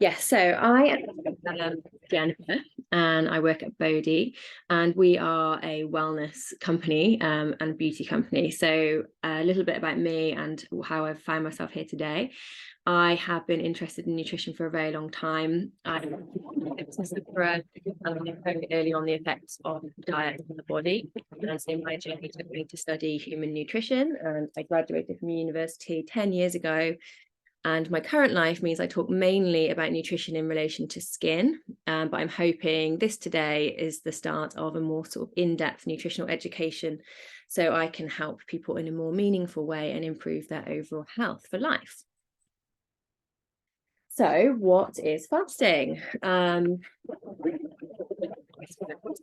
Yes, so I am Jennifer and I work at Bodhi, and we are a wellness company and beauty company. So a little bit about me and how I've found myself here today. I have been interested in nutrition for a very long time. I obsessive and very early on the effects of diet on the body. And so my journey took me to study human nutrition, and I graduated from university 10 years ago. And my current life means I talk mainly about nutrition in relation to skin, but I'm hoping this today is the start of a more sort of in-depth nutritional education so I can help people in a more meaningful way and improve their overall health for life. So what is fasting?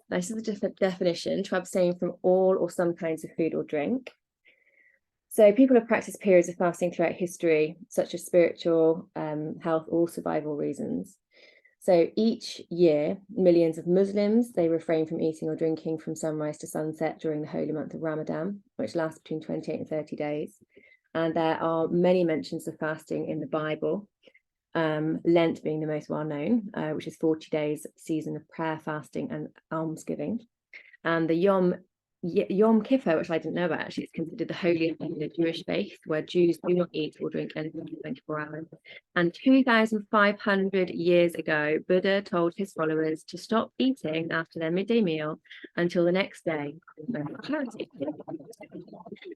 This is a definition: to abstain from all or some kinds of food or drink. So people have practiced periods of fasting throughout history, such as spiritual, health, or survival reasons. So each year, millions of Muslims, they refrain from eating or drinking from sunrise to sunset during the holy month of Ramadan, which lasts between 28 and 30 days. And there are many mentions of fasting in the Bible, Lent being the most well-known, which is 40 days season of prayer, fasting, and almsgiving. And the Yom Kippur, which I didn't know about, actually, it's considered the holiest day in the Jewish faith, where Jews do not eat or drink anything for 24 hours. And 2,500 years ago, Buddha told his followers to stop eating after their midday meal until the next day.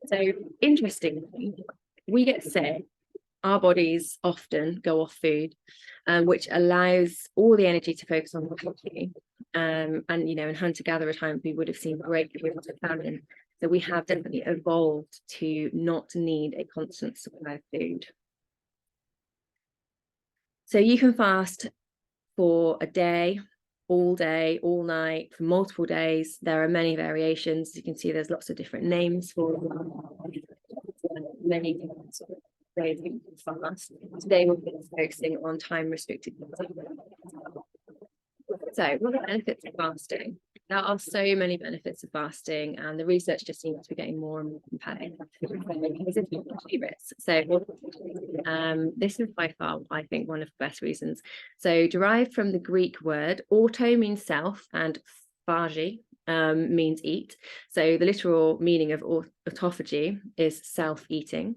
So, interestingly, we get sick. Our bodies often go off food, which allows all the energy to focus on recovery. And in hunter-gatherer times, we would have seen great periods of famine. So we have definitely evolved to not need a constant supply of food. So you can fast for a day, all night, for multiple days. There are many variations. You can see there's lots of different names for many different sort of ways we can fast. Today we'll be focusing on time-restricted. So what are the benefits of fasting? There are so many benefits of fasting, and the research just seems to be getting more and more compelling. So this is by far, I think, one of the best reasons. So derived from the Greek word, auto means self and phagi means eat. So the literal meaning of autophagy is self-eating.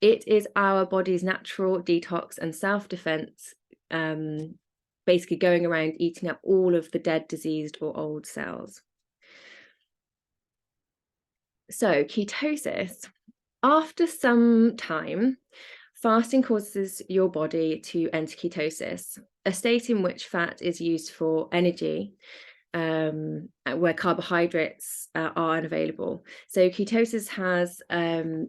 It is our body's natural detox and self-defense, basically going around eating up all of the dead, diseased, or old cells. So ketosis. After some time, fasting causes your body to enter ketosis, a state in which fat is used for energy, where carbohydrates are unavailable. So ketosis has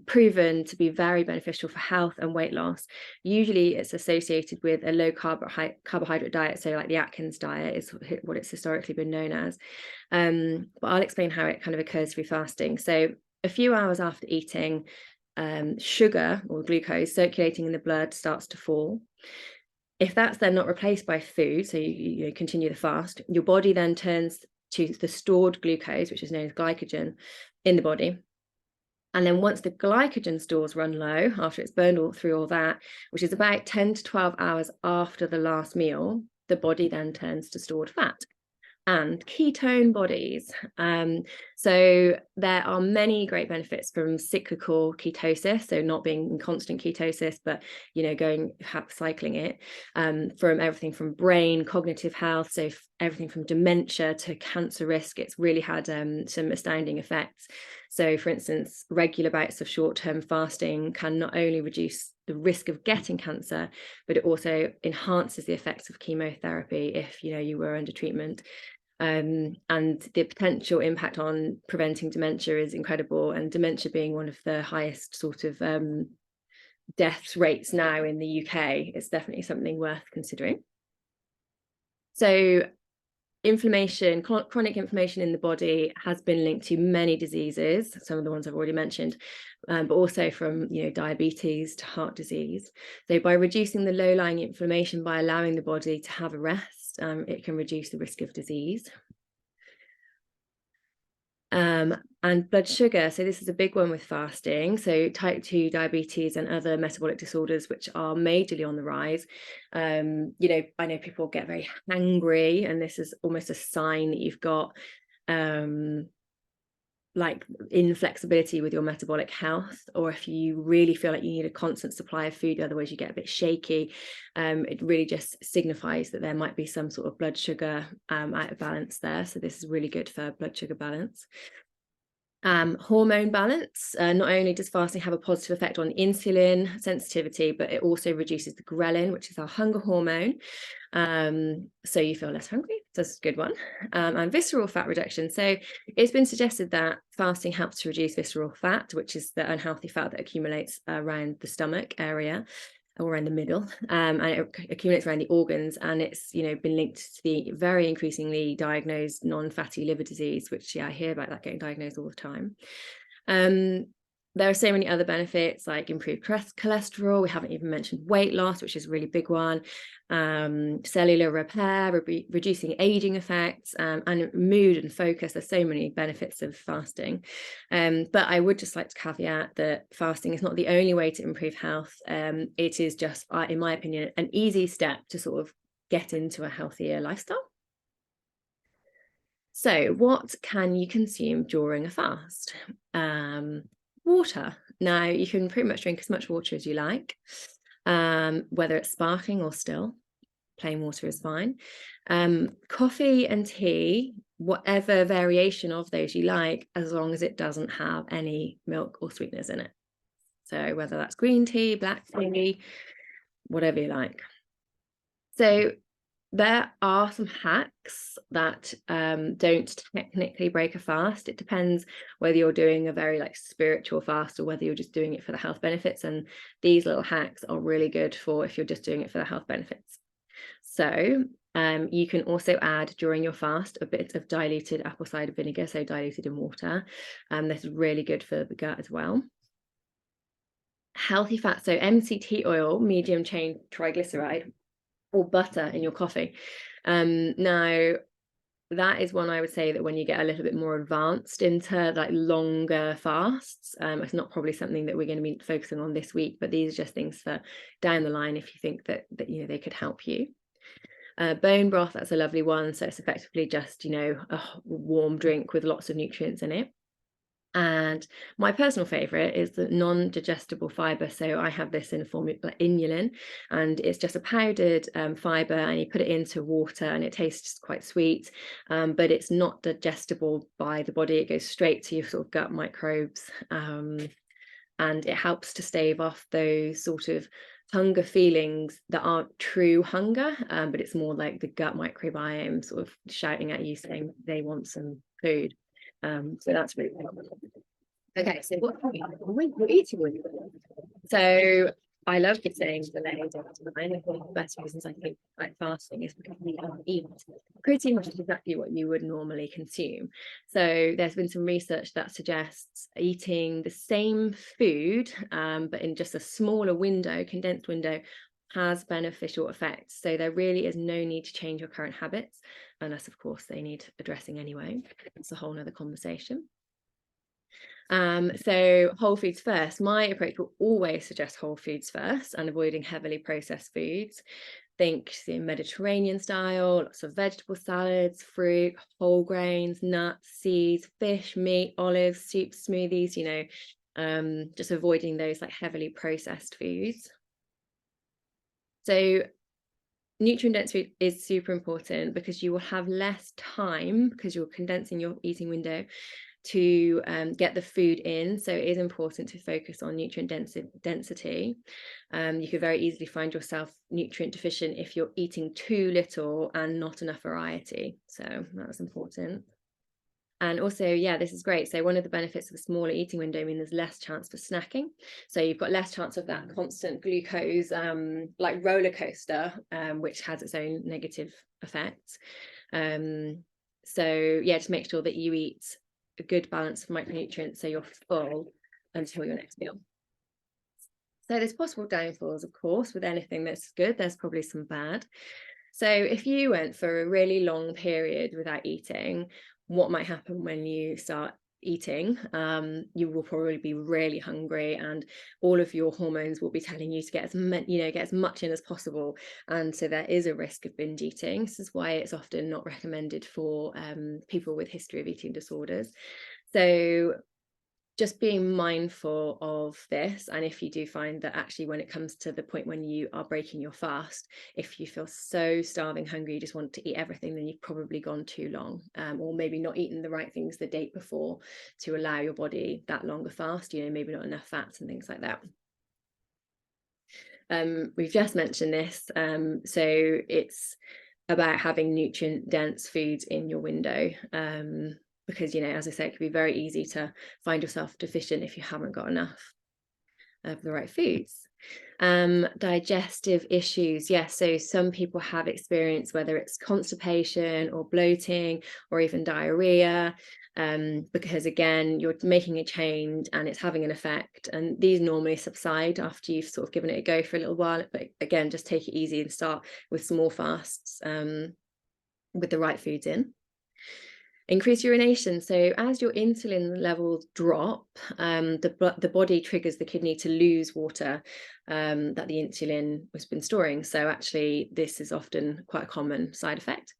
proven to be very beneficial for health and weight loss. Usually it's associated with a low carbohydrate diet, so like the Atkins diet is what it's historically been known as. But I'll explain how it kind of occurs through fasting. So a few hours after eating, sugar or glucose circulating in the blood starts to fall. If that's then not replaced by food, so you continue the fast, your body then turns to the stored glucose, which is known as glycogen, in the body. And then once the glycogen stores run low, after it's burned through all that, which is about 10 to 12 hours after the last meal, the body then turns to stored fat and ketone bodies. So there are many great benefits from cyclical ketosis, so not being in constant ketosis, but cycling it, from everything from brain, cognitive health, so everything from dementia to cancer risk. It's really had some astounding effects. So for instance, regular bouts of short-term fasting can not only reduce the risk of getting cancer, but it also enhances the effects of chemotherapy if you were under treatment. And the potential impact on preventing dementia is incredible, and dementia being one of the highest sort of death rates now in the UK, it's definitely something worth considering. So inflammation, chronic inflammation in the body has been linked to many diseases, some of the ones I've already mentioned, but also from diabetes to heart disease. So by reducing the low-lying inflammation, by allowing the body to have a rest, it can reduce the risk of disease. And blood sugar. So this is a big one with fasting. So type 2 diabetes and other metabolic disorders, which are majorly on the rise. You know, I know people get very hangry, and this is almost a sign that you've got like inflexibility with your metabolic health, or if you really feel like you need a constant supply of food, otherwise you get a bit shaky. It really just signifies that there might be some sort of blood sugar out of balance there. So this is really good for blood sugar balance. Hormone balance. Not only does fasting have a positive effect on insulin sensitivity, but it also reduces the ghrelin, which is our hunger hormone. So you feel less hungry. So that's a good one. And visceral fat reduction. So it's been suggested that fasting helps to reduce visceral fat, which is the unhealthy fat that accumulates around the stomach area, or around the middle, and it accumulates around the organs, and it's, you know, been linked to the very increasingly diagnosed non-fatty liver disease, which, yeah, I hear about that getting diagnosed all the time. There are so many other benefits, like improved cholesterol. We haven't even mentioned weight loss, which is a really big one. Cellular repair, reducing aging effects, and mood and focus. There's so many benefits of fasting. But I would just like to caveat that fasting is not the only way to improve health. It is just, in my opinion, an easy step to sort of get into a healthier lifestyle. So what can you consume during a fast? Water. Now, you can pretty much drink as much water as you like, whether it's sparkling or still. Plain water is fine. Coffee and tea, whatever variation of those you like, as long as it doesn't have any milk or sweeteners in it. So whether that's green tea, black tea, whatever you like. So there are some hacks that don't technically break a fast. It depends whether you're doing a very like spiritual fast or whether you're just doing it for the health benefits. And these little hacks are really good for if you're just doing it for the health benefits. So you can also add during your fast a bit of diluted apple cider vinegar, so diluted in water. This is really good for the gut as well. Healthy fat, so MCT oil, medium chain triglyceride, or butter in your coffee. Now, that is one I would say that when you get a little bit more advanced into like longer fasts, it's not probably something that we're going to be focusing on this week, but these are just things for down the line if you think that you know they could help you. Bone broth, that's a lovely one. So it's effectively just, you know, a warm drink with lots of nutrients in it. And my personal favorite is the non-digestible fiber. So I have this in the form of inulin, and it's just a powdered fiber, and you put it into water and it tastes quite sweet, but it's not digestible by the body. It goes straight to your sort of gut microbes, and it helps to stave off those sort of hunger feelings that aren't true hunger, but it's more like the gut microbiome sort of shouting at you saying they want some food. So that's really helpful. Okay, so what are you eating with? So I love eating the day after mine. One of the best reasons I think like fasting is because we eat pretty much exactly what you would normally consume. So there's been some research that suggests eating the same food, but in just a smaller window, condensed window, has beneficial effects. So there really is no need to change your current habits, unless of course they need addressing anyway. It's a whole nother conversation. So whole foods first. My approach will always suggest whole foods first and avoiding heavily processed foods. Think the Mediterranean style, lots of vegetable salads, fruit, whole grains, nuts, seeds, fish, meat, olives, soups, smoothies, you know, just avoiding those like heavily processed foods. So nutrient dense food is super important because you will have less time, because you're condensing your eating window, to get the food in. So it is important to focus on nutrient density. You could very easily find yourself nutrient deficient if you're eating too little and not enough variety. So that's important. And also, yeah, this is great. So one of the benefits of a smaller eating window means there's less chance for snacking. So you've got less chance of that constant glucose, like roller coaster, which has its own negative effects. So yeah, just make sure that you eat a good balance of micronutrients so you're full until your next meal. So there's possible downfalls, of course, with anything that's good. There's probably some bad. So if you went for a really long period without eating, what might happen when you start eating, you will probably be really hungry, and all of your hormones will be telling you to get as much in as possible, and so there is a risk of binge eating. This is why it's often not recommended for people with history of eating disorders. So just being mindful of this, and if you do find that actually when it comes to the point when you are breaking your fast, if you feel so starving hungry, you just want to eat everything, then you've probably gone too long, or maybe not eaten the right things the day before to allow your body that longer fast, maybe not enough fats and things like that. We've just mentioned this, so it's about having nutrient dense foods in your window, because as I say, it can be very easy to find yourself deficient if you haven't got enough of the right foods. Digestive issues, yes, so some people have experienced whether it's constipation or bloating or even diarrhea, because again, you're making a change and it's having an effect, and these normally subside after you've sort of given it a go for a little while. But again, just take it easy and start with small fasts, with the right foods in. Increase urination. So as your insulin levels drop, the body triggers the kidney to lose water that the insulin has been storing. So actually, this is often quite a common side effect.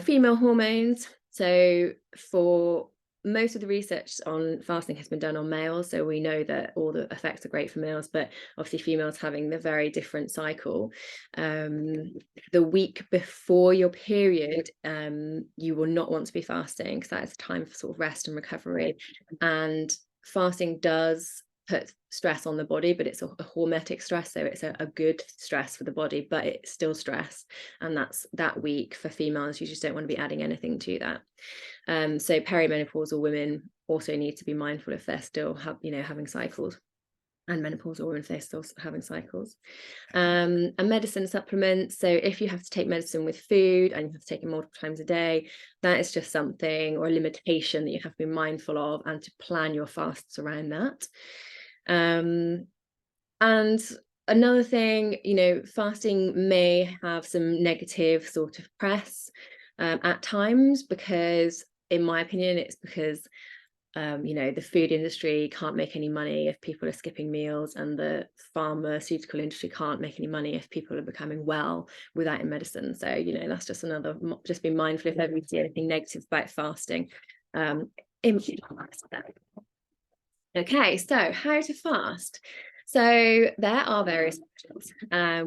Female hormones. So for most of the research on fasting has been done on males, so we know that all the effects are great for males, but obviously females having the very different cycle. The week before your period, you will not want to be fasting, because that is time for sort of rest and recovery, and fasting does put stress on the body, but it's a hormetic stress, so it's a good stress for the body, but it's still stress, and that's that week for females. You just don't want to be adding anything to that. So perimenopausal women also need to be mindful if they're still having cycles, and menopausal women if they're still having cycles. And medicine supplements. So if you have to take medicine with food and you have to take it multiple times a day, that is just something, or a limitation, that you have to be mindful of, and to plan your fasts around that. And another thing, fasting may have some negative sort of press at times, because in my opinion, it's because the food industry can't make any money if people are skipping meals, and the pharmaceutical industry can't make any money if people are becoming well without medicine. So that's just just be mindful if ever you see anything negative about fasting. Okay, so how to fast. So there are various options,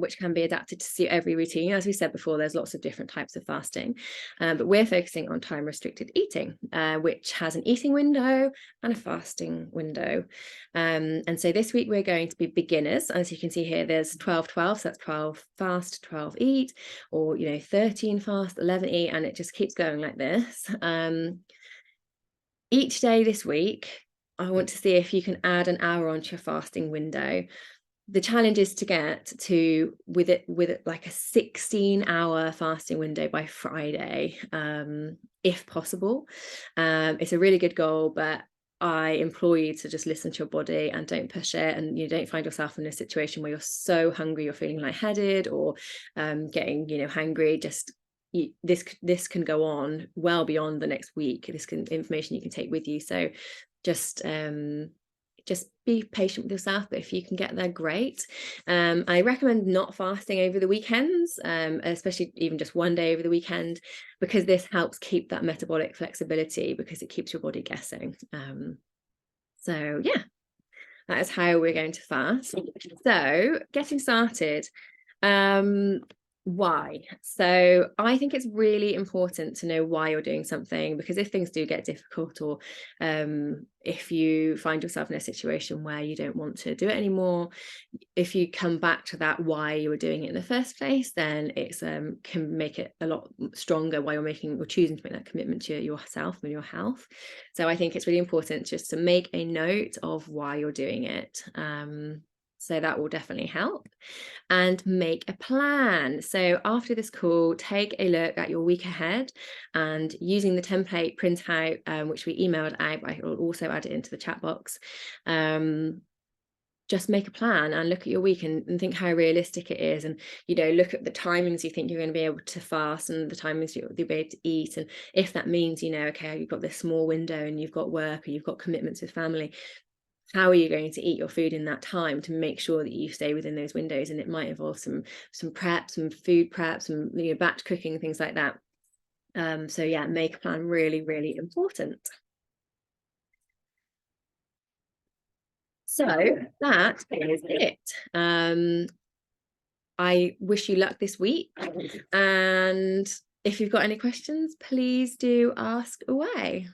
which can be adapted to suit every routine. As we said before, there's lots of different types of fasting, but we're focusing on time restricted eating, which has an eating window and a fasting window. And so this week we're going to be beginners. As you can see here, there's 12-12, so that's 12 fast, 12 eat, or 13 fast, 11 eat, and it just keeps going like this. Each day this week, I want to see if you can add an hour onto your fasting window. The challenge is to get to with it like a 16-hour fasting window by Friday, if possible. It's a really good goal, but I implore you to just listen to your body and don't push it, and you don't find yourself in a situation where you're so hungry you're feeling lightheaded or getting hangry. Just this can go on well beyond the next week. This can information you can take with you. So just be patient with yourself, but if you can get there, great. I recommend not fasting over the weekends, especially even just one day over the weekend, because this helps keep that metabolic flexibility, because it keeps your body guessing. So yeah, that is how we're going to fast. So getting started. Why? So I think it's really important to know why you're doing something, because if things do get difficult, or if you find yourself in a situation where you don't want to do it anymore, if you come back to that why you were doing it in the first place, then it's can make it a lot stronger why you're choosing to make that commitment to yourself and your health. So I think it's really important just to make a note of why you're doing it. So that will definitely help. And make a plan. So after this call, take a look at your week ahead, and using the template printout, which we emailed out, I will also add it into the chat box. just make a plan and look at your week and think how realistic it is, and look at the timings you think you're going to be able to fast and the timings you'll be able to eat. And if that means, okay, you've got this small window and you've got work or you've got commitments with family, how are you going to eat your food in that time to make sure that you stay within those windows? And it might involve some prep, some food prep, some batch cooking, things like that. So yeah, make a plan, really, really important. So that is it. I wish you luck this week, and if you've got any questions, please do ask away.